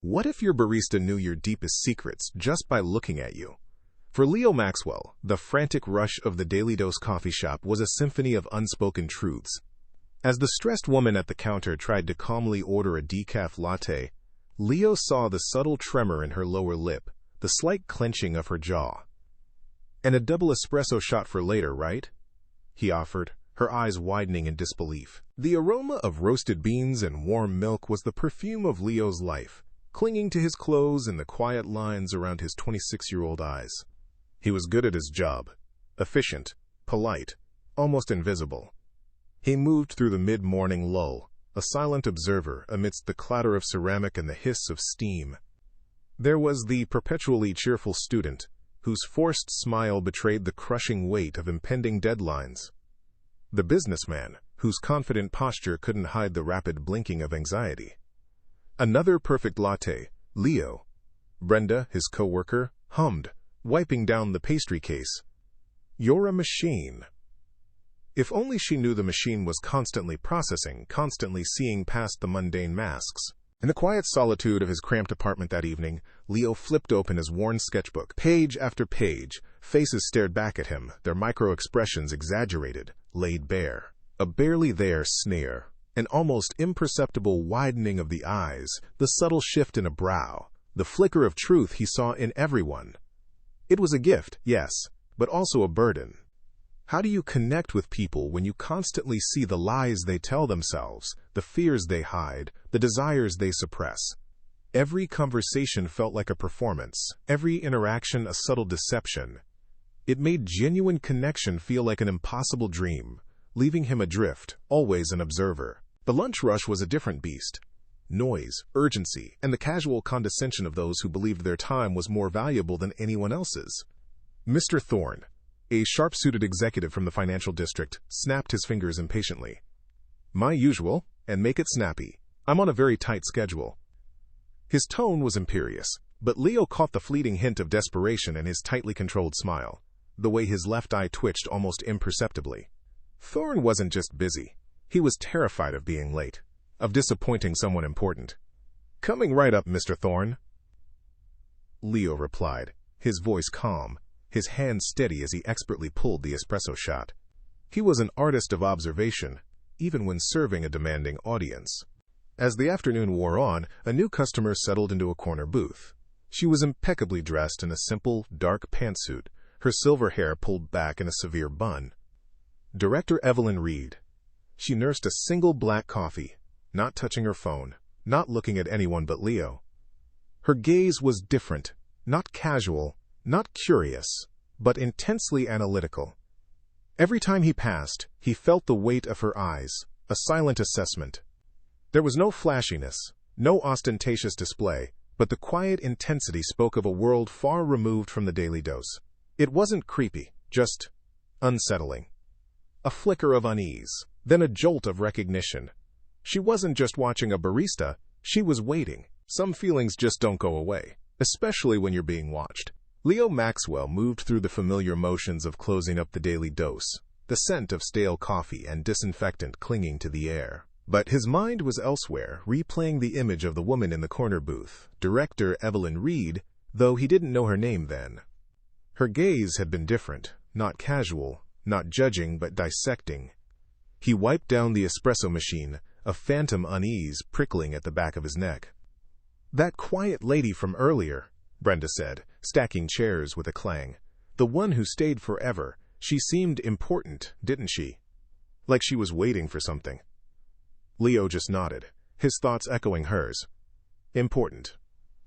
What if your barista knew your deepest secrets just by looking at you? For Leo Maxwell, the frantic rush of the Daily Dose coffee shop was a symphony of unspoken truths. As the stressed woman at the counter tried to calmly order a decaf latte, Leo saw the subtle tremor in her lower lip, the slight clenching of her jaw. "And a double espresso shot for later, right?" he offered, her eyes widening in disbelief. The aroma of roasted beans and warm milk was the perfume of Leo's life, clinging to his clothes and the quiet lines around his 26-year-old eyes. He was good at his job, efficient, polite, almost invisible. He moved through the mid-morning lull, a silent observer amidst the clatter of ceramic and the hiss of steam. There was the perpetually cheerful student, whose forced smile betrayed the crushing weight of impending deadlines. The businessman, whose confident posture couldn't hide the rapid blinking of anxiety. Another perfect latte, Leo. Brenda, his co-worker, hummed, wiping down the pastry case. "You're a machine." If only she knew the machine was constantly processing, constantly seeing past the mundane masks. In the quiet solitude of his cramped apartment that evening, Leo flipped open his worn sketchbook. Page after page, faces stared back at him, their micro-expressions exaggerated, laid bare. A barely there sneer, an almost imperceptible widening of the eyes, the subtle shift in a brow, the flicker of truth he saw in everyone. It was a gift, yes, but also a burden. How do you connect with people when you constantly see the lies they tell themselves, the fears they hide, the desires they suppress? Every conversation felt like a performance, every interaction a subtle deception. It made genuine connection feel like an impossible dream, leaving him adrift, always an observer. The lunch rush was a different beast. Noise, urgency, and the casual condescension of those who believed their time was more valuable than anyone else's. Mr. Thorne, a sharp-suited executive from the financial district, snapped his fingers impatiently. "My usual, and make it snappy. I'm on a very tight schedule." His tone was imperious, but Leo caught the fleeting hint of desperation in his tightly controlled smile, the way his left eye twitched almost imperceptibly. Thorne wasn't just busy. He was terrified of being late, of disappointing someone important. "Coming right up, Mr. Thorne," Leo replied, his voice calm, his hand steady as he expertly pulled the espresso shot. He was an artist of observation, even when serving a demanding audience. As the afternoon wore on, a new customer settled into a corner booth. She was impeccably dressed in a simple, dark pantsuit, her silver hair pulled back in a severe bun. Director Evelyn Reed. She nursed a single black coffee, not touching her phone, not looking at anyone but Leo. Her gaze was different, not casual, not curious, but intensely analytical. Every time he passed, he felt the weight of her eyes, a silent assessment. There was no flashiness, no ostentatious display, but the quiet intensity spoke of a world far removed from the Daily Dose. It wasn't creepy, just unsettling. A flicker of unease, then a jolt of recognition. She wasn't just watching a barista, she was waiting. Some feelings just don't go away, especially when you're being watched. Leo Maxwell moved through the familiar motions of closing up the Daily Dose, the scent of stale coffee and disinfectant clinging to the air. But his mind was elsewhere, replaying the image of the woman in the corner booth, Director Evelyn Reed, though he didn't know her name then. Her gaze had been different, not casual, not judging but dissecting. He wiped down the espresso machine, a phantom unease prickling at the back of his neck. "That quiet lady from earlier," Brenda said, stacking chairs with a clang. "The one who stayed forever. She seemed important, didn't she? Like she was waiting for something." Leo just nodded, his thoughts echoing hers. Important.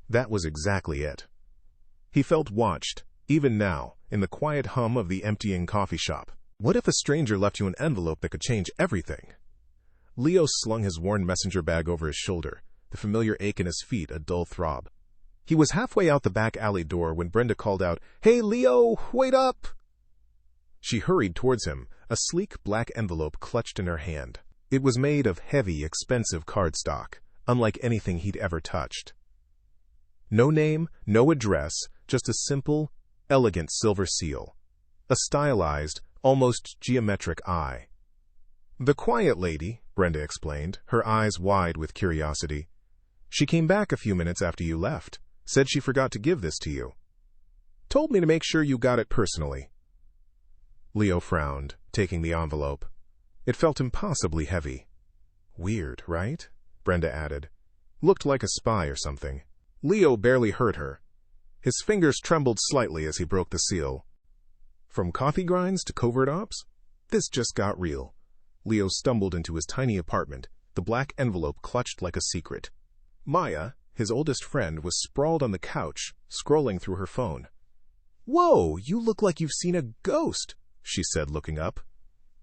That was exactly it. He felt watched, even now, in the quiet hum of the emptying coffee shop. What if a stranger left you an envelope that could change everything? Leo slung his worn messenger bag over his shoulder, the familiar ache in his feet a dull throb. He was halfway out the back alley door when Brenda called out, "Hey, Leo, wait up!" She hurried towards him, a sleek black envelope clutched in her hand. It was made of heavy, expensive cardstock, unlike anything he'd ever touched. No name, no address, just a simple, elegant silver seal. A stylized, almost geometric eye. "The quiet lady," Brenda explained, her eyes wide with curiosity. She came back a few minutes after you left. Said she forgot to give this to you. Told me to make sure you got it personally. Leo frowned, taking the envelope. It felt impossibly heavy. Weird, right? Brenda added. Looked like a spy or something. Leo barely heard her. His fingers trembled slightly as he broke the seal. From coffee grinds to covert ops? This just got real. Leo stumbled into his tiny apartment, the black envelope clutched like a secret. Maya, his oldest friend, was sprawled on the couch, scrolling through her phone. "Whoa, you look like you've seen a ghost," she said, looking up.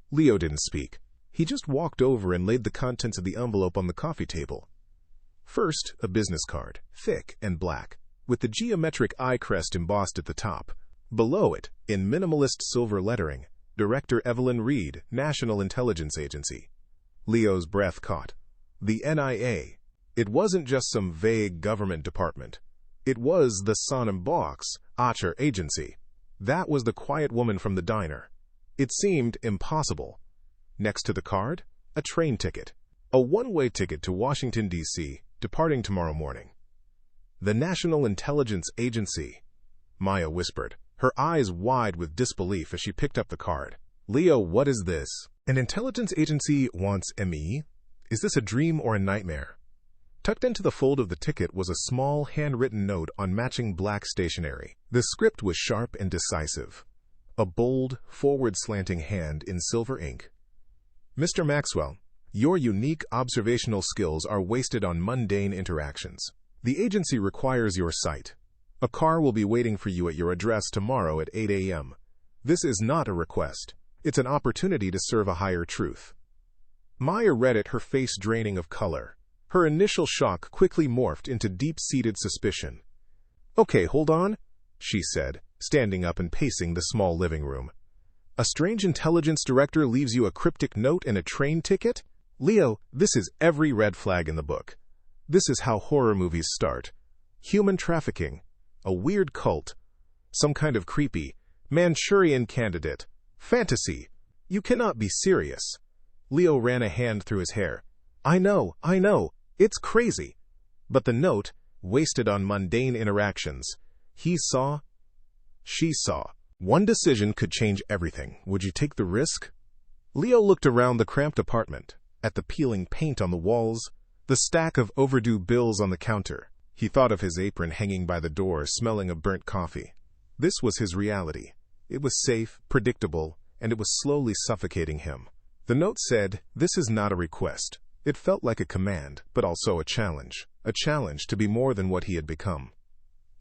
Leo didn't speak. He just walked over and laid the contents of the envelope on the coffee table. First, a business card, thick and black, with the geometric eye crest embossed at the top. Below it, in minimalist silver lettering, Director Evelyn Reed, National Intelligence Agency. Leo's breath caught. The NIA. It wasn't just some vague government department. It was the Sonnenbox Archer Agency. That was the quiet woman from the diner. It seemed impossible. Next to the card, a train ticket. A one-way ticket to Washington, D.C., departing tomorrow morning. The National Intelligence Agency, Maya whispered, her eyes wide with disbelief as she picked up the card. Leo, what is this? An intelligence agency wants ME? Is this a dream or a nightmare? Tucked into the fold of the ticket was a small, handwritten note on matching black stationery. The script was sharp and decisive. A bold, forward-slanting hand in silver ink. Mr. Maxwell, your unique observational skills are wasted on mundane interactions. The agency requires your sight. A car will be waiting for you at your address tomorrow at 8 a.m. This is not a request. It's an opportunity to serve a higher truth. Maya read it, her face draining of color. Her initial shock quickly morphed into deep-seated suspicion. "Okay, hold on," she said, standing up and pacing the small living room. "A strange intelligence director leaves you a cryptic note and a train ticket? Leo, this is every red flag in the book. This is how horror movies start. Human trafficking, a weird cult, some kind of creepy Manchurian candidate, fantasy. You cannot be serious." Leo ran a hand through his hair. I know. It's crazy. But the note, wasted on mundane interactions. She saw. One decision could change everything. Would you take the risk? Leo looked around the cramped apartment, at the peeling paint on the walls, the stack of overdue bills on the counter. He thought of his apron hanging by the door, smelling of burnt coffee. This was his reality. It was safe, predictable, and it was slowly suffocating him. The note said, "This is not a request." It felt like a command, but also a challenge to be more than what he had become.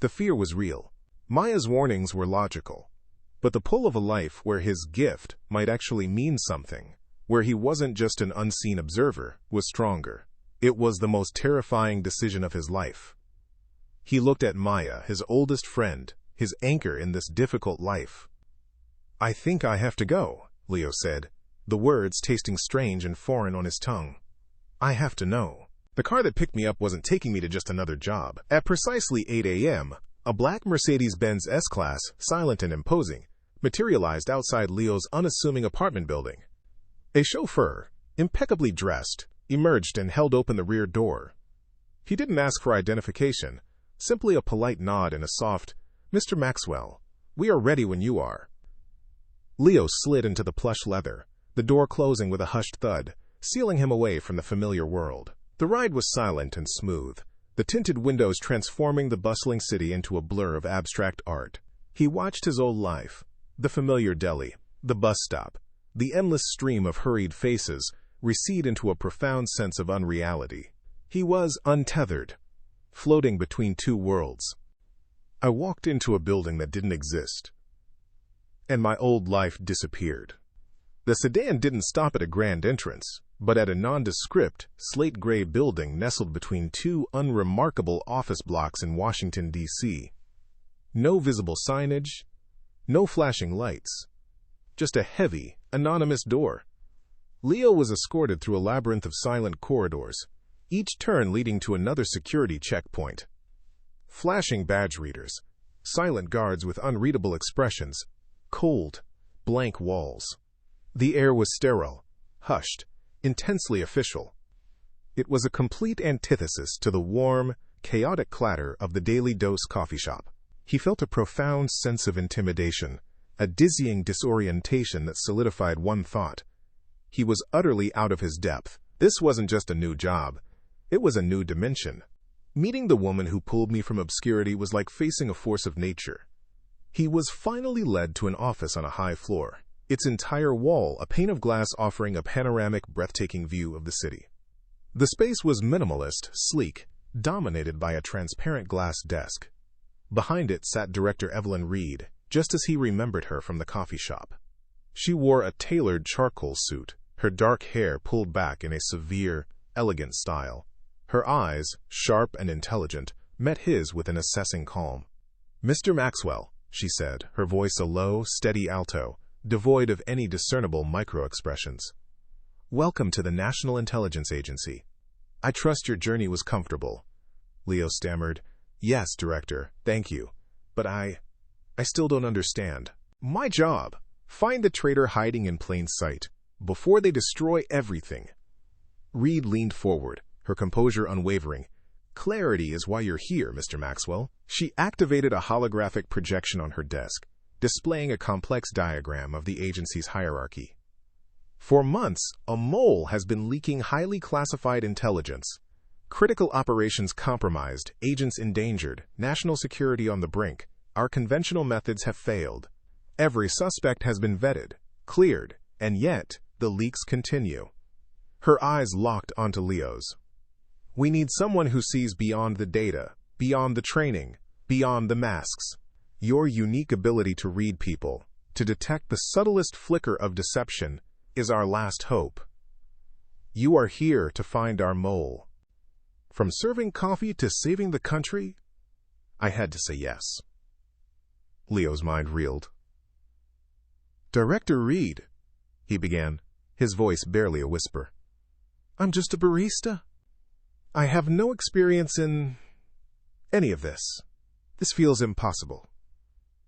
The fear was real. Maya's warnings were logical. But the pull of a life where his gift might actually mean something, where he wasn't just an unseen observer, was stronger. It was the most terrifying decision of his life. He looked at Maya, his oldest friend, his anchor in this difficult life. "I think I have to go," Leo said, the words tasting strange and foreign on his tongue. "I have to know. The car that picked me up wasn't taking me to just another job." At precisely 8 a.m., a black Mercedes-Benz S-Class, silent and imposing, materialized outside Leo's unassuming apartment building. A chauffeur, impeccably dressed, emerged and held open the rear door. He didn't ask for identification, simply a polite nod and a soft, "Mr. Maxwell, we are ready when you are." Leo slid into the plush leather, the door closing with a hushed thud, sealing him away from the familiar world. The ride was silent and smooth, the tinted windows transforming the bustling city into a blur of abstract art. He watched his old life, the familiar deli, the bus stop, the endless stream of hurried faces, recede into a profound sense of unreality. He was untethered, floating between two worlds. I walked into a building that didn't exist, and my old life disappeared. The sedan didn't stop at a grand entrance, but at a nondescript, slate-gray building nestled between two unremarkable office blocks in Washington, D.C. No visible signage, no flashing lights, just a heavy, anonymous door. Leo was escorted through a labyrinth of silent corridors, each turn leading to another security checkpoint. Flashing badge readers, silent guards with unreadable expressions, cold, blank walls. The air was sterile, hushed, intensely official. It was a complete antithesis to the warm, chaotic clatter of the Daily Dose coffee shop. He felt a profound sense of intimidation, a dizzying disorientation that solidified one thought. He was utterly out of his depth. This wasn't just a new job. It was a new dimension. Meeting the woman who pulled me from obscurity was like facing a force of nature. He was finally led to an office on a high floor, its entire wall a pane of glass offering a panoramic, breathtaking view of the city. The space was minimalist, sleek, dominated by a transparent glass desk. Behind it sat Director Evelyn Reed, just as he remembered her from the coffee shop. She wore a tailored charcoal suit, her dark hair pulled back in a severe, elegant style. Her eyes, sharp and intelligent, met his with an assessing calm. "Mr. Maxwell," she said, her voice a low, steady alto, devoid of any discernible micro-expressions. "Welcome to the National Intelligence Agency. I trust your journey was comfortable." Leo stammered, "Yes, Director, thank you. But I still don't understand." "My job. Find the traitor hiding in plain sight, before they destroy everything." Reed leaned forward, her composure unwavering. "Clarity is why you're here, Mr. Maxwell." She activated a holographic projection on her desk, displaying a complex diagram of the agency's hierarchy. "For months, a mole has been leaking highly classified intelligence. Critical operations compromised, agents endangered, national security on the brink. Our conventional methods have failed. Every suspect has been vetted, cleared, and yet the leaks continue." Her eyes locked onto Leo's. "We need someone who sees beyond the data, beyond the training, beyond the masks. Your unique ability to read people, to detect the subtlest flicker of deception, is our last hope. You are here to find our mole." From serving coffee to saving the country, I had to say yes. Leo's mind reeled. "Director Reed," he began, his voice barely a whisper. "I'm just a barista. I have no experience in any of this. This feels impossible."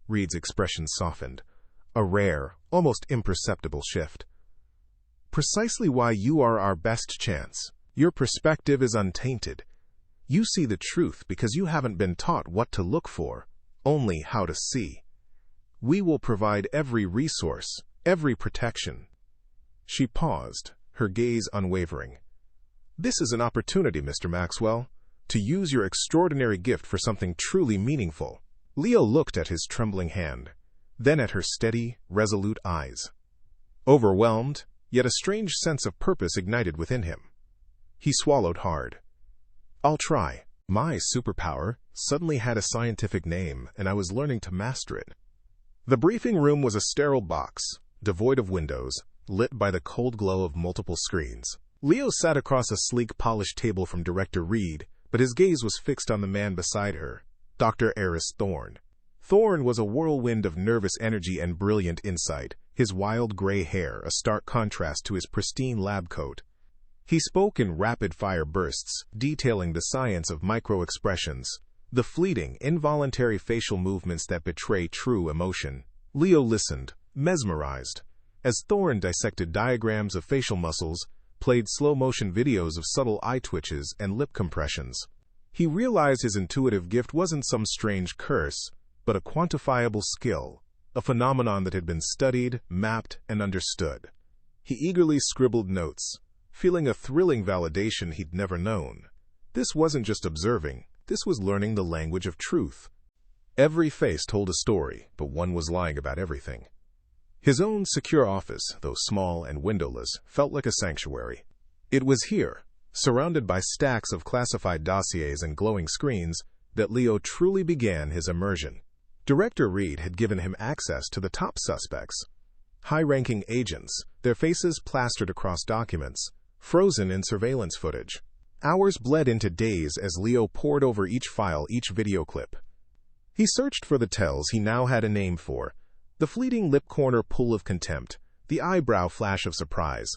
Reed's expression softened, a rare, almost imperceptible shift. "Precisely why you are our best chance. Your perspective is untainted. You see the truth because you haven't been taught what to look for, only how to see. We will provide every resource, every protection." She paused, her gaze unwavering. "This is an opportunity, Mr. Maxwell, to use your extraordinary gift for something truly meaningful." Leo looked at his trembling hand, then at her steady, resolute eyes. Overwhelmed, yet a strange sense of purpose ignited within him. He swallowed hard. "I'll try." My superpower suddenly had a scientific name, and I was learning to master it. The briefing room was a sterile box, devoid of windows, lit by the cold glow of multiple screens. Leo sat across a sleek, polished table from Director Reed, but his gaze was fixed on the man beside her, Dr. Eris Thorne. Thorne was a whirlwind of nervous energy and brilliant insight, his wild gray hair a stark contrast to his pristine lab coat. He spoke in rapid-fire bursts, detailing the science of micro-expressions, the fleeting, involuntary facial movements that betray true emotion. Leo listened, mesmerized, as Thorne dissected diagrams of facial muscles, played slow-motion videos of subtle eye twitches and lip compressions. He realized his intuitive gift wasn't some strange curse, but a quantifiable skill, a phenomenon that had been studied, mapped, and understood. He eagerly scribbled notes, feeling a thrilling validation he'd never known. This wasn't just observing, this was learning the language of truth. Every face told a story, but one was lying about everything. His own secure office, though small and windowless, felt like a sanctuary. It was here, surrounded by stacks of classified dossiers and glowing screens, that Leo truly began his immersion. Director Reed had given him access to the top suspects, high-ranking agents, their faces plastered across documents, frozen in surveillance footage. Hours bled into days as Leo pored over each file, each video clip. He searched for the tells he now had a name for, the fleeting lip-corner pull of contempt, the eyebrow flash of surprise,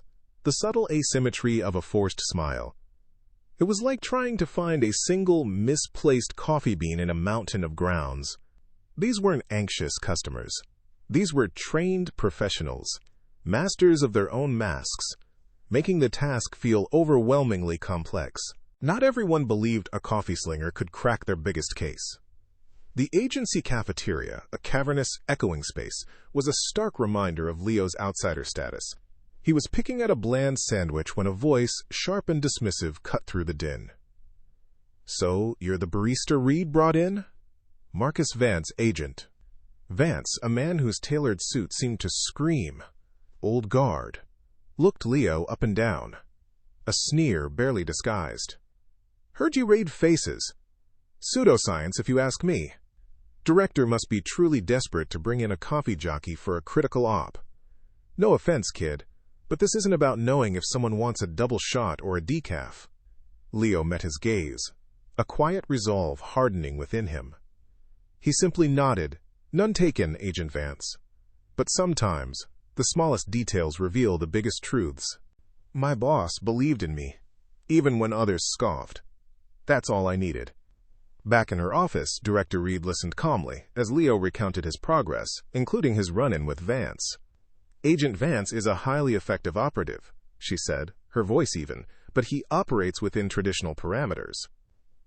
the subtle asymmetry of a forced smile. It was like trying to find a single misplaced coffee bean in a mountain of grounds. These weren't anxious customers. These were trained professionals, masters of their own masks, making the task feel overwhelmingly complex. Not everyone believed a coffee slinger could crack their biggest case. The agency cafeteria, a cavernous, echoing space, was a stark reminder of Leo's outsider status. He was picking at a bland sandwich when a voice, sharp and dismissive, cut through the din. "So, you're the barista Reed brought in?" Marcus Vance, agent. Vance, a man whose tailored suit seemed to scream, "Old guard," looked Leo up and down. A sneer barely disguised. "Heard you raid faces. Pseudoscience, if you ask me. Director must be truly desperate to bring in a coffee jockey for a critical op. No offense, kid, but this isn't about knowing if someone wants a double shot or a decaf." Leo met his gaze, a quiet resolve hardening within him. He simply nodded. "None taken, Agent Vance. But sometimes, the smallest details reveal the biggest truths. My boss believed in me, even when others scoffed. That's all I needed." Back in her office, Director Reed listened calmly as Leo recounted his progress, including his run-in with Vance. "Agent Vance is a highly effective operative," she said, her voice even, "but he operates within traditional parameters.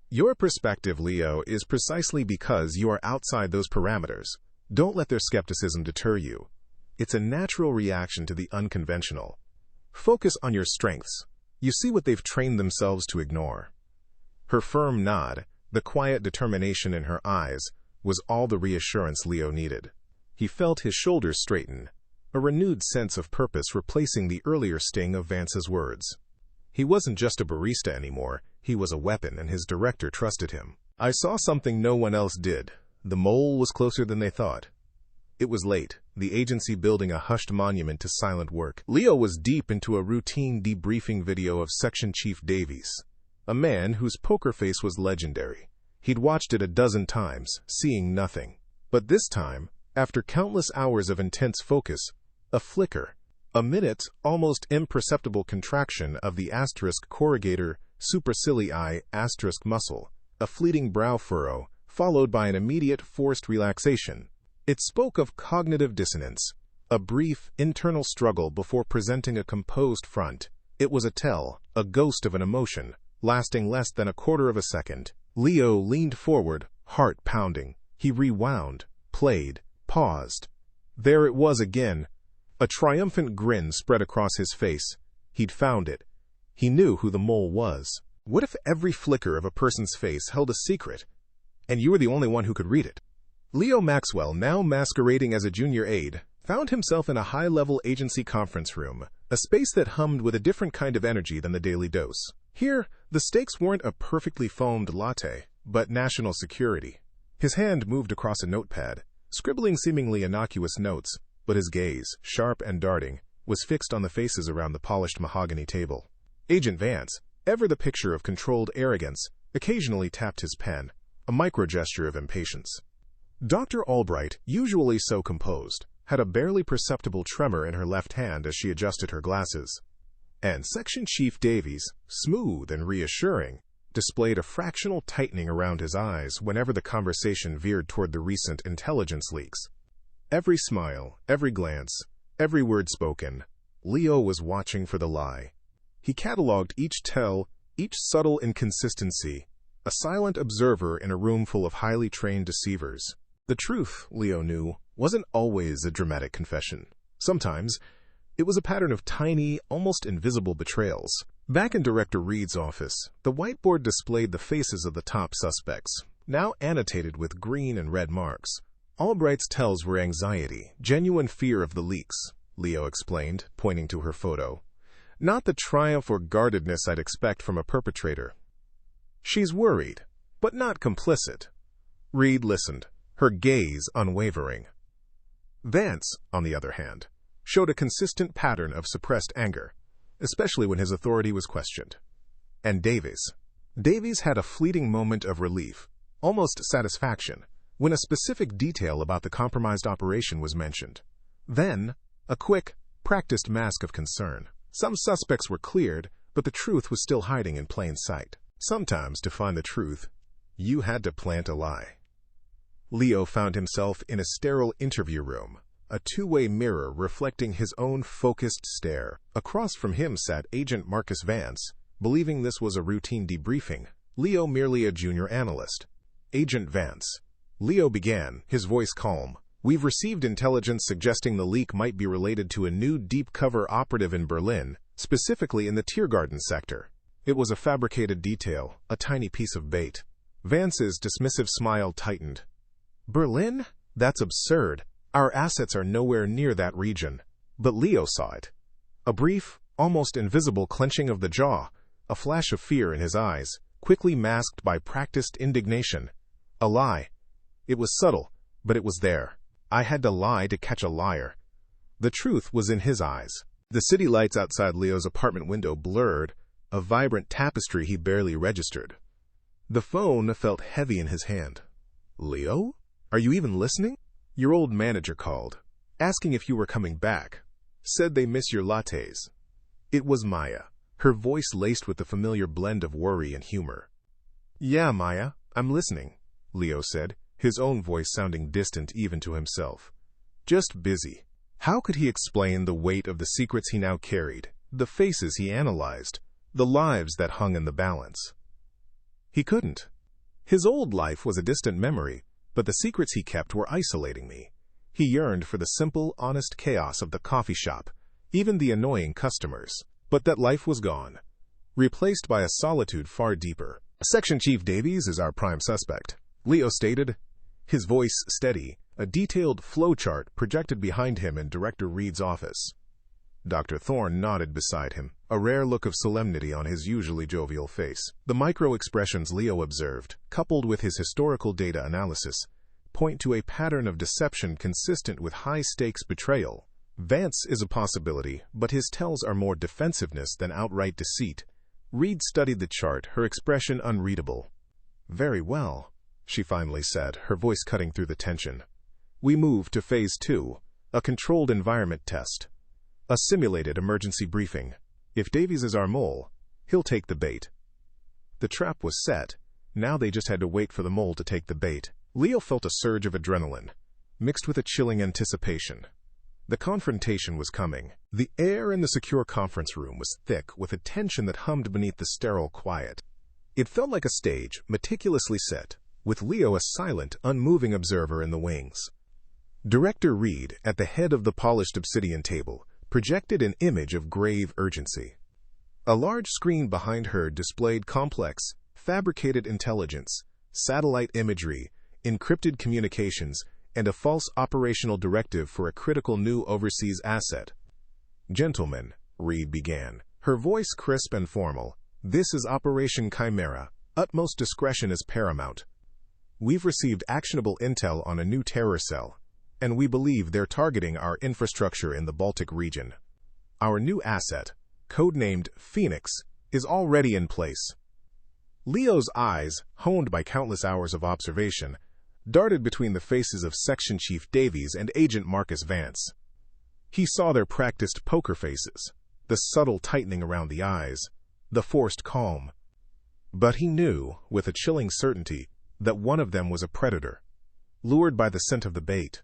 Your perspective, Leo, is precisely because you are outside those parameters. Don't let their skepticism deter you. It's a natural reaction to the unconventional. Focus on your strengths. You see what they've trained themselves to ignore." Her firm nod, the quiet determination in her eyes, was all the reassurance Leo needed. He felt his shoulders straighten, a renewed sense of purpose replacing the earlier sting of Vance's words. He wasn't just a barista anymore, he was a weapon, and his director trusted him. "I saw something no one else did. The mole was closer than they thought." It was late, the agency building a hushed monument to silent work. Leo was deep into a routine debriefing video of Section Chief Davies, a man whose poker face was legendary. He'd watched it a dozen times, seeing nothing. But this time, after countless hours of intense focus, a flicker, a minute, almost imperceptible contraction of the asterisk corrugator supercilii asterisk muscle, a fleeting brow furrow, followed by an immediate forced relaxation. It spoke of cognitive dissonance, a brief internal struggle before presenting a composed front. It was a tell, a ghost of an emotion, lasting less than a quarter of a second. Leo leaned forward, heart pounding. He rewound, played, paused. There it was again. A triumphant grin spread across his face. He'd found it. He knew who the mole was. What if every flicker of a person's face held a secret, and you were the only one who could read it? Leo Maxwell, now masquerading as a junior aide, found himself in a high-level agency conference room, a space that hummed with a different kind of energy than the Daily Dose. Here, the stakes weren't a perfectly foamed latte, but national security. His hand moved across a notepad, scribbling seemingly innocuous notes, but his gaze, sharp and darting, was fixed on the faces around the polished mahogany table. Agent Vance, ever the picture of controlled arrogance, occasionally tapped his pen, a micro-gesture of impatience. Dr. Albright, usually so composed, had a barely perceptible tremor in her left hand as she adjusted her glasses. And Section Chief Davies, smooth and reassuring, displayed a fractional tightening around his eyes whenever the conversation veered toward the recent intelligence leaks. Every smile, every glance, every word spoken, Leo was watching for the lie. He catalogued each tell, each subtle inconsistency, a silent observer in a room full of highly trained deceivers. The truth, Leo knew, wasn't always a dramatic confession. Sometimes, it was a pattern of tiny, almost invisible betrayals. Back in Director Reed's office, the whiteboard displayed the faces of the top suspects, now annotated with green and red marks. Albright's tells were anxiety, genuine fear of the leaks, Leo explained, pointing to her photo. Not the triumph or guardedness I'd expect from a perpetrator. She's worried, but not complicit. Reed listened, her gaze unwavering. Vance, on the other hand, showed a consistent pattern of suppressed anger, especially when his authority was questioned. And Davies had a fleeting moment of relief, almost satisfaction, when a specific detail about the compromised operation was mentioned. Then, a quick, practiced mask of concern. Some suspects were cleared, but the truth was still hiding in plain sight. Sometimes, to find the truth, you had to plant a lie. Leo found himself in a sterile interview room, a two-way mirror reflecting his own focused stare. Across from him sat Agent Marcus Vance, believing this was a routine debriefing, Leo merely a junior analyst. Agent Vance. Leo began, his voice calm. We've received intelligence suggesting the leak might be related to a new deep-cover operative in Berlin, specifically in the Tiergarten sector. It was a fabricated detail, a tiny piece of bait. Vance's dismissive smile tightened. Berlin? That's absurd. Our assets are nowhere near that region. But Leo saw it. A brief, almost invisible clenching of the jaw, a flash of fear in his eyes, quickly masked by practiced indignation. A lie. It was subtle, but it was there. I had to lie to catch a liar. The truth was in his eyes. The city lights outside Leo's apartment window blurred, a vibrant tapestry he barely registered. The phone felt heavy in his hand. Leo? Are you even listening? Your old manager called, asking if you were coming back. Said they miss your lattes. It was Maya, her voice laced with the familiar blend of worry and humor. Yeah, Maya, I'm listening, Leo said, his own voice sounding distant even to himself. Just busy. How could he explain the weight of the secrets he now carried, the faces he analyzed, the lives that hung in the balance? He couldn't. His old life was a distant memory, but the secrets he kept were isolating me. He yearned for the simple, honest chaos of the coffee shop, even the annoying customers. But that life was gone, replaced by a solitude far deeper. Section Chief Davies is our prime suspect, Leo stated, his voice steady, a detailed flowchart projected behind him in Director Reed's office. Dr. Thorne nodded beside him, a rare look of solemnity on his usually jovial face. The micro-expressions Leo observed, coupled with his historical data analysis, point to a pattern of deception consistent with high-stakes betrayal. Vance is a possibility, but his tells are more defensiveness than outright deceit. Reed studied the chart, her expression unreadable. Very well, she finally said, her voice cutting through the tension. We move to Phase 2, a controlled environment test. A simulated emergency briefing. If Davies is our mole, he'll take the bait. The trap was set. Now they just had to wait for the mole to take the bait. Leo felt a surge of adrenaline, mixed with a chilling anticipation. The confrontation was coming. The air in the secure conference room was thick with a tension that hummed beneath the sterile quiet. It felt like a stage, meticulously set, with Leo a silent, unmoving observer in the wings. Director Reed, at the head of the polished obsidian table, projected an image of grave urgency. A large screen behind her displayed complex, fabricated intelligence, satellite imagery, encrypted communications, and a false operational directive for a critical new overseas asset. Gentlemen, Reed began, her voice crisp and formal, this is Operation Chimera. Utmost discretion is paramount. We've received actionable intel on a new terror cell, and we believe they're targeting our infrastructure in the Baltic region. Our new asset, codenamed Phoenix, is already in place. Leo's eyes, honed by countless hours of observation, darted between the faces of Section Chief Davies and Agent Marcus Vance. He saw their practiced poker faces, the subtle tightening around the eyes, the forced calm. But he knew, with a chilling certainty, that one of them was a predator, lured by the scent of the bait.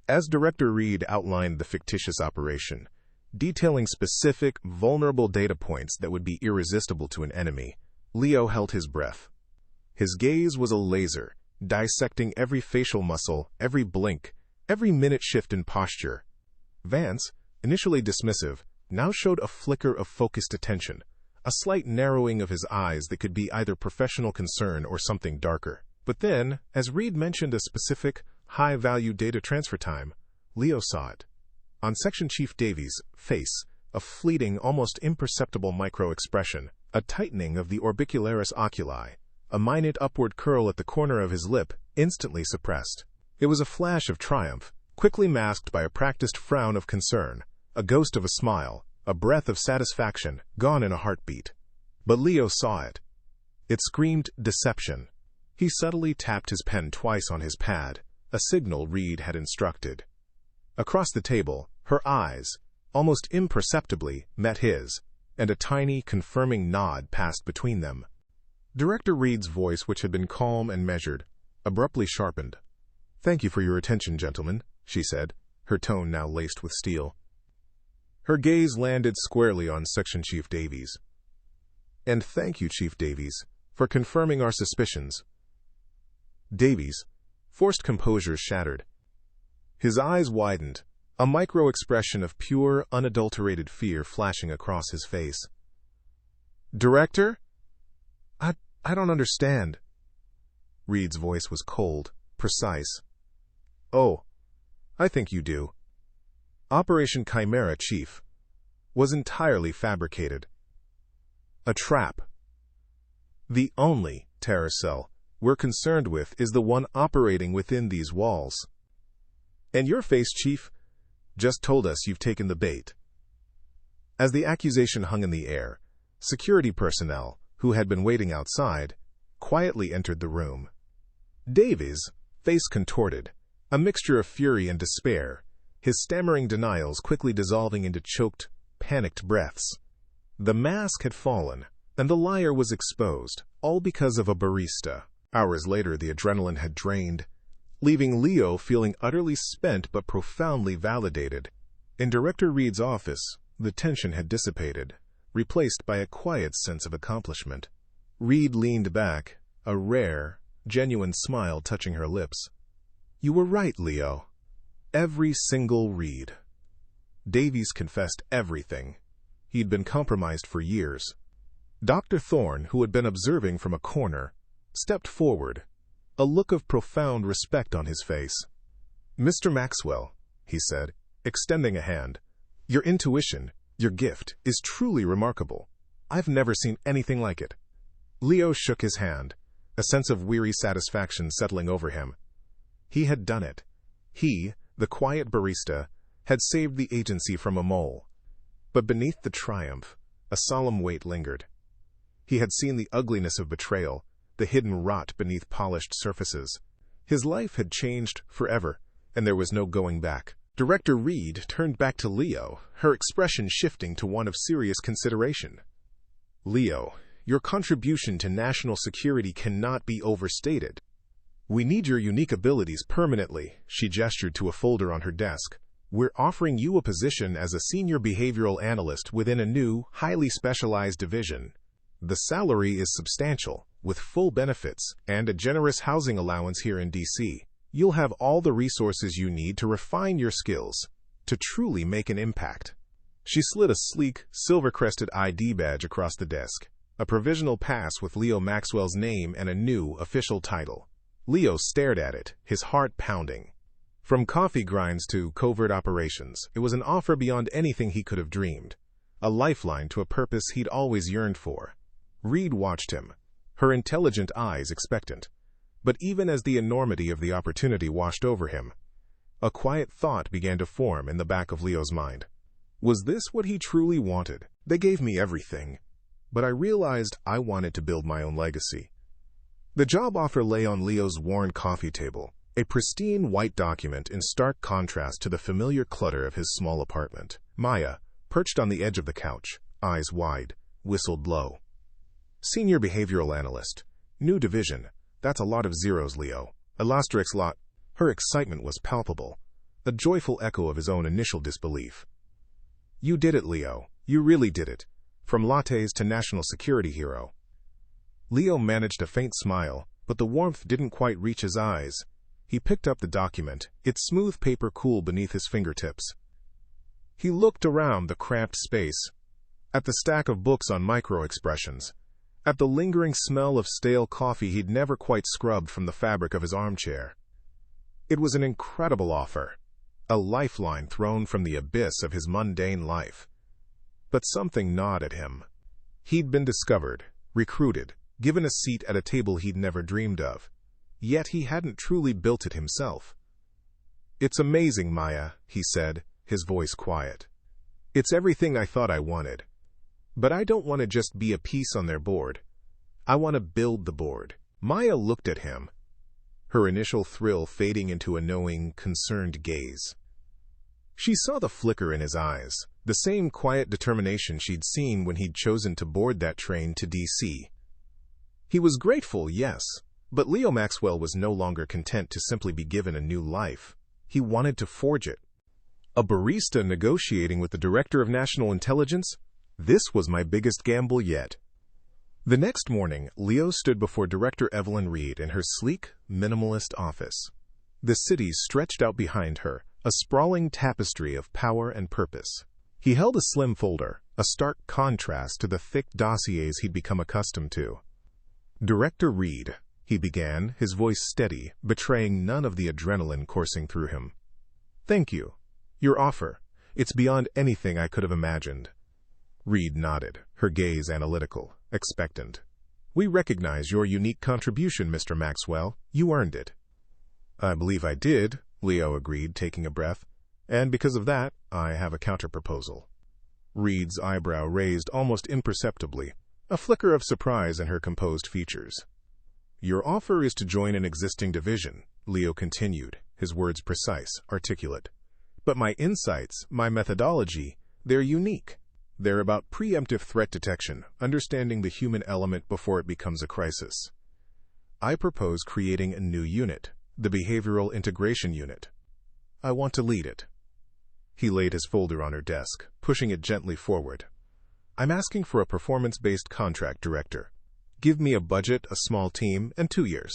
As Director Reed outlined the fictitious operation, detailing specific, vulnerable data points that would be irresistible to an enemy, Leo held his breath. His gaze was a laser, dissecting every facial muscle, every blink, every minute shift in posture. Vance, initially dismissive, now showed a flicker of focused attention, a slight narrowing of his eyes that could be either professional concern or something darker. But then, as Reed mentioned a specific, high-value data transfer time, Leo saw it. On Section Chief Davies' face, a fleeting, almost imperceptible micro-expression, a tightening of the orbicularis oculi, a minute upward curl at the corner of his lip, instantly suppressed. It was a flash of triumph, quickly masked by a practiced frown of concern, a ghost of a smile, a breath of satisfaction, gone in a heartbeat. But Leo saw it. It screamed deception. He subtly tapped his pen twice on his pad, a signal Reed had instructed. Across the table, her eyes, almost imperceptibly, met his, and a tiny, confirming nod passed between them. Director Reed's voice, which had been calm and measured, abruptly sharpened. "Thank you for your attention, gentlemen," she said, her tone now laced with steel. Her gaze landed squarely on Section Chief Davies. "And thank you, Chief Davies, for confirming our suspicions." Davies' forced composure shattered. His eyes widened, a micro-expression of pure, unadulterated fear flashing across his face. "Director? I don't understand." Reed's voice was cold, precise. "Oh, I think you do. Operation Chimera, Chief, was entirely fabricated. A trap. The only terror cell we're concerned with is the one operating within these walls. And your face, Chief, just told us you've taken the bait." As the accusation hung in the air, security personnel, who had been waiting outside, quietly entered the room. Davies' face contorted, a mixture of fury and despair, his stammering denials quickly dissolving into choked, panicked breaths. The mask had fallen, and the liar was exposed, all because of a barista. Hours later, the adrenaline had drained, leaving Leo feeling utterly spent but profoundly validated. In Director Reed's office, the tension had dissipated, replaced by a quiet sense of accomplishment. Reed leaned back, a rare, genuine smile touching her lips. "You were right, Leo. Every single read." Davies confessed everything. He'd been compromised for years. Dr. Thorne, who had been observing from a corner, stepped forward, a look of profound respect on his face. "Mr. Maxwell," he said, extending a hand, "your intuition, your gift, is truly remarkable. I've never seen anything like it." Leo shook his hand, a sense of weary satisfaction settling over him. He had done it. He, the quiet barista, had saved the agency from a mole. But beneath the triumph, a solemn weight lingered. He had seen the ugliness of betrayal, the hidden rot beneath polished surfaces. His life had changed forever, and there was no going back. Director Reed turned back to Leo, her expression shifting to one of serious consideration. "Leo, your contribution to national security cannot be overstated. We need your unique abilities permanently." She gestured to a folder on her desk. "We're offering you a position as a senior behavioral analyst within a new, highly specialized division. The salary is substantial, with full benefits and a generous housing allowance here in D.C. You'll have all the resources you need to refine your skills, to truly make an impact." She slid a sleek, silver-crested ID badge across the desk, a provisional pass with Leo Maxwell's name and a new, official title. Leo stared at it, his heart pounding. From coffee grinds to covert operations, it was an offer beyond anything he could have dreamed, a lifeline to a purpose he'd always yearned for. Reed watched him, her intelligent eyes expectant. But even as the enormity of the opportunity washed over him, a quiet thought began to form in the back of Leo's mind. Was this what he truly wanted? They gave me everything, but I realized I wanted to build my own legacy. The job offer lay on Leo's worn coffee table, a pristine white document in stark contrast to the familiar clutter of his small apartment. Maya, perched on the edge of the couch, eyes wide, whistled low. "Senior behavioral analyst. New division. That's a lot of zeros, Leo. Asterisk lot." Her excitement was palpable, a joyful echo of his own initial disbelief. "You did it, Leo. You really did it. From lattes to national security hero." Leo managed a faint smile, but the warmth didn't quite reach his eyes. He picked up the document, its smooth paper cool beneath his fingertips. He looked around the cramped space, at the stack of books on micro-expressions, at the lingering smell of stale coffee he'd never quite scrubbed from the fabric of his armchair. It was an incredible offer, a lifeline thrown from the abyss of his mundane life. But something gnawed at him. He'd been discovered, recruited, given a seat at a table he'd never dreamed of. Yet he hadn't truly built it himself. "It's amazing, Maya," he said, his voice quiet. "It's everything I thought I wanted. But I don't want to just be a piece on their board. I want to build the board." Maya looked at him, her initial thrill fading into a knowing, concerned gaze. She saw the flicker in his eyes, the same quiet determination she'd seen when he'd chosen to board that train to D.C. He was grateful, yes, but Leo Maxwell was no longer content to simply be given a new life. He wanted to forge it. A barista negotiating with the Director of National Intelligence? This was my biggest gamble yet. The next morning, Leo stood before Director Evelyn Reed in her sleek, minimalist office. The city stretched out behind her, a sprawling tapestry of power and purpose. He held a slim folder, a stark contrast to the thick dossiers he'd become accustomed to. "Director Reed," he began, his voice steady, betraying none of the adrenaline coursing through him. "Thank you. Your offer. It's beyond anything I could have imagined." Reed nodded, her gaze analytical, expectant. "We recognize your unique contribution, Mr. Maxwell. You earned it." "I believe I did," Leo agreed, taking a breath. "And because of that, I have a counterproposal." Reed's eyebrow raised almost imperceptibly, a flicker of surprise in her composed features. "Your offer is to join an existing division," Leo continued, his words precise, articulate. "But my insights, my methodology, they're unique. They're about preemptive threat detection, understanding the human element before it becomes a crisis. I propose creating a new unit, the Behavioral Integration Unit. I want to lead it." He laid his folder on her desk, pushing it gently forward. "I'm asking for a performance-based contract director. Give me a budget, a small team, and 2 years.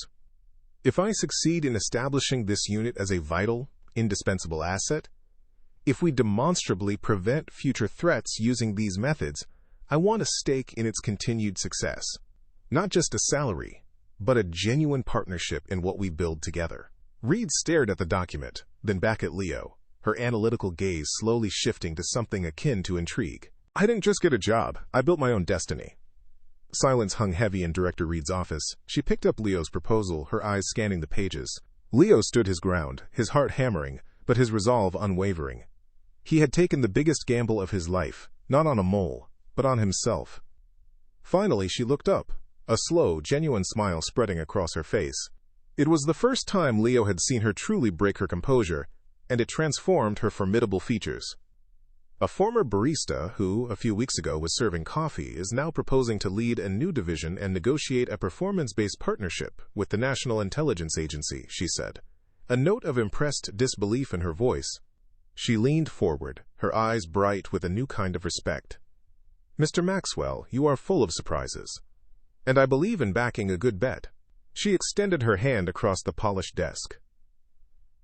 If I succeed in establishing this unit as a vital, indispensable asset, if we demonstrably prevent future threats using these methods, I want a stake in its continued success. Not just a salary, but a genuine partnership in what we build together." Reed stared at the document, then back at Leo, her analytical gaze slowly shifting to something akin to intrigue. "I didn't just get a job, I built my own destiny." Silence hung heavy in Director Reed's office. She picked up Leo's proposal, her eyes scanning the pages. Leo stood his ground, his heart hammering, but his resolve unwavering. He had taken the biggest gamble of his life, not on a mole, but on himself. Finally, she looked up, a slow, genuine smile spreading across her face. It was the first time Leo had seen her truly break her composure, and it transformed her formidable features. A former barista who, a few weeks ago, was serving coffee is now proposing to lead a new division and negotiate a performance-based partnership with the National Intelligence Agency, she said, a note of impressed disbelief in her voice. She leaned forward, her eyes bright with a new kind of respect. "Mr. Maxwell, you are full of surprises. And I believe in backing a good bet." She extended her hand across the polished desk.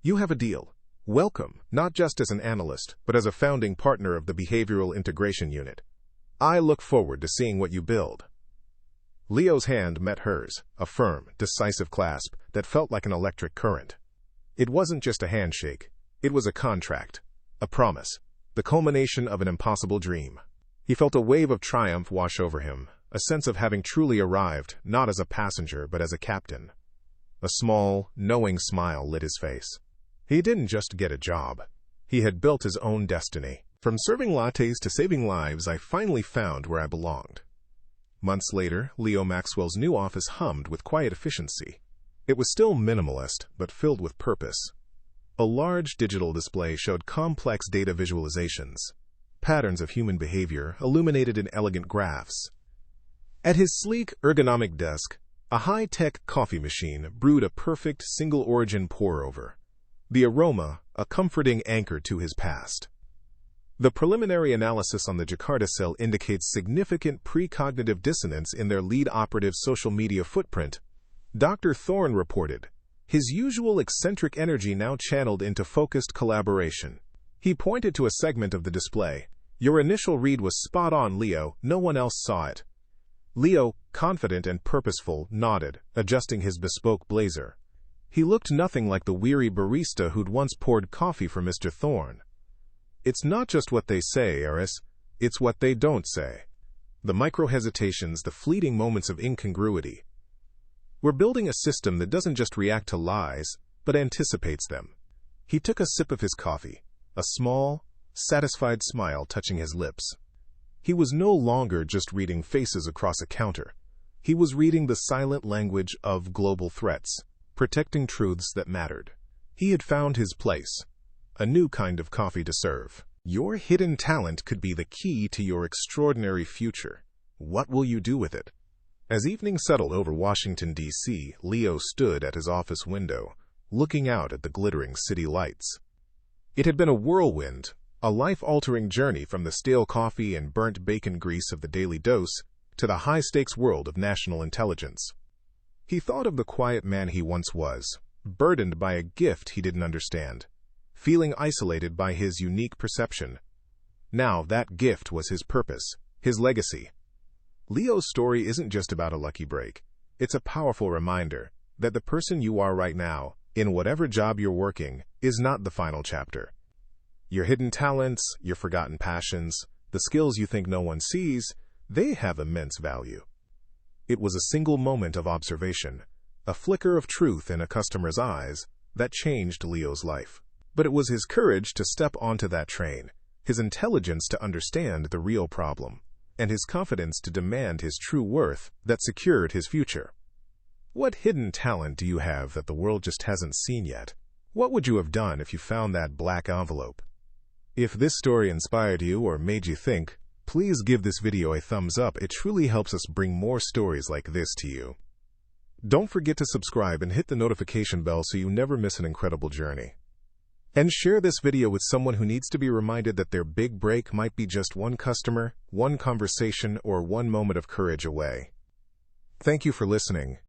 "You have a deal. Welcome, not just as an analyst, but as a founding partner of the Behavioral Integration Unit. I look forward to seeing what you build." Leo's hand met hers, a firm, decisive clasp that felt like an electric current. It wasn't just a handshake. It was a contract, a promise, the culmination of an impossible dream. He felt a wave of triumph wash over him, a sense of having truly arrived, not as a passenger, but as a captain. A small, knowing smile lit his face. He didn't just get a job. He had built his own destiny. "From serving lattes to saving lives, I finally found where I belonged." Months later, Leo Maxwell's new office hummed with quiet efficiency. It was still minimalist, but filled with purpose. A large digital display showed complex data visualizations, patterns of human behavior illuminated in elegant graphs. At his sleek, ergonomic desk, a high-tech coffee machine brewed a perfect single-origin pour-over. The aroma, a comforting anchor to his past. The preliminary analysis on the Jakarta cell indicates significant precognitive dissonance in their lead operative's social media footprint, Dr. Thorne reported, his usual eccentric energy now channeled into focused collaboration. He pointed to a segment of the display. "Your initial read was spot on, Leo. No one else saw it." Leo, confident and purposeful, nodded, adjusting his bespoke blazer. He looked nothing like the weary barista who'd once poured coffee for Mr. Thorne. "It's not just what they say, Eris. It's what they don't say. The micro-hesitations, the fleeting moments of incongruity. We're building a system that doesn't just react to lies, but anticipates them." He took a sip of his coffee, a small, satisfied smile touching his lips. He was no longer just reading faces across a counter. He was reading the silent language of global threats, protecting truths that mattered. He had found his place, a new kind of coffee to serve. Your hidden talent could be the key to your extraordinary future. What will you do with it? As evening settled over Washington, D.C., Leo stood at his office window, looking out at the glittering city lights. It had been a whirlwind, a life-altering journey from the stale coffee and burnt bacon grease of the Daily Dose to the high-stakes world of national intelligence. He thought of the quiet man he once was, burdened by a gift he didn't understand, feeling isolated by his unique perception. Now that gift was his purpose, his legacy. Leo's story isn't just about a lucky break. It's a powerful reminder that the person you are right now, in whatever job you're working, is not the final chapter. Your hidden talents, your forgotten passions, the skills you think no one sees, they have immense value. It was a single moment of observation, a flicker of truth in a customer's eyes, that changed Leo's life. But it was his courage to step onto that train, his intelligence to understand the real problem, and his confidence to demand his true worth that secured his future. What hidden talent do you have that the world just hasn't seen yet? What would you have done if you found that black envelope? If this story inspired you or made you think, please give this video a thumbs up. It truly helps us bring more stories like this to you. Don't forget to subscribe and hit the notification bell so you never miss an incredible journey. And share this video with someone who needs to be reminded that their big break might be just one customer, one conversation, or one moment of courage away. Thank you for listening.